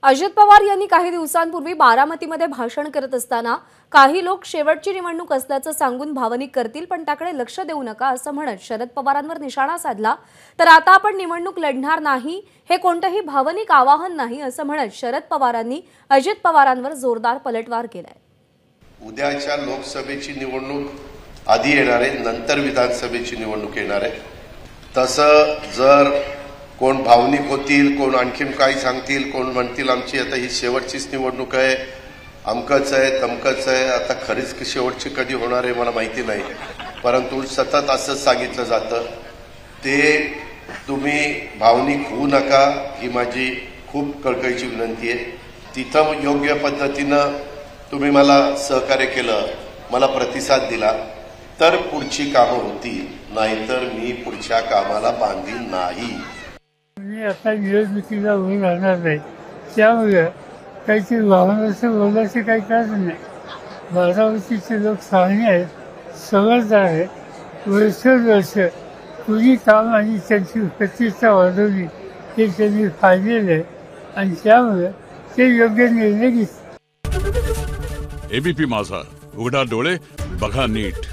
अजित पवार यांनी काही दिवसांपूर्वी बारामतीमध्ये भाषण करत असताना काही लोक शेवटची निवडणूक असल्याचं सांगून भावनिक करतील पण त्याकडे लक्ष देऊ नका असं म्हणत शरद पवारांवर निशाणा साधला। तर आता आपण निवडणूक लढणार नाही, हे कोणतेही भावनिक आवाहन नाही असं म्हणत शरद पवारांनी अजित पवारांवर जोरदार पलटवार केलाय। उद्याच्या लोकसभेची निवडणूक आधी येणार आहे, नंतर विधानसभेची निवडणूक येणार आहे। तसं जर कोण भावनिक होतील, कोण आणखीन काही सांगतील, कोण म्हणतील आमची आता ही शेवटचीच निवडणूक आहे, अमकच आहे तमकच आहे, आता खरीच शेवटची कधी होणार आहे मला माहिती नाही, परंतु सतत असंच सांगितलं जातं। ते तुम्ही भावनिक होऊ नका ही माझी खूप कळकळीची विनंती आहे। तिथं योग्य पद्धतीनं तुम्ही मला सहकार्य केलं, मला प्रतिसाद दिला तर पुढची कामं होतील, नाहीतर मी पुढच्या कामाला बांधील नाही। मी आता निवडणुकीला उभं राहणार नाही, त्यामुळे काहीतरी वाहनाचं बोलायचं काही कारण नाही। बारामतीचे लोक चांगले आहेत, समजदार आहेत, वर्ष कुणी काम आणि त्यांची प्रतिष्ठा वाढवली हे त्यांनी पाहिलेलं आहे आणि त्यामुळे ते योग्य निर्णय घेतील। एबीपी माझा, उघडा डोळे बघा नीट।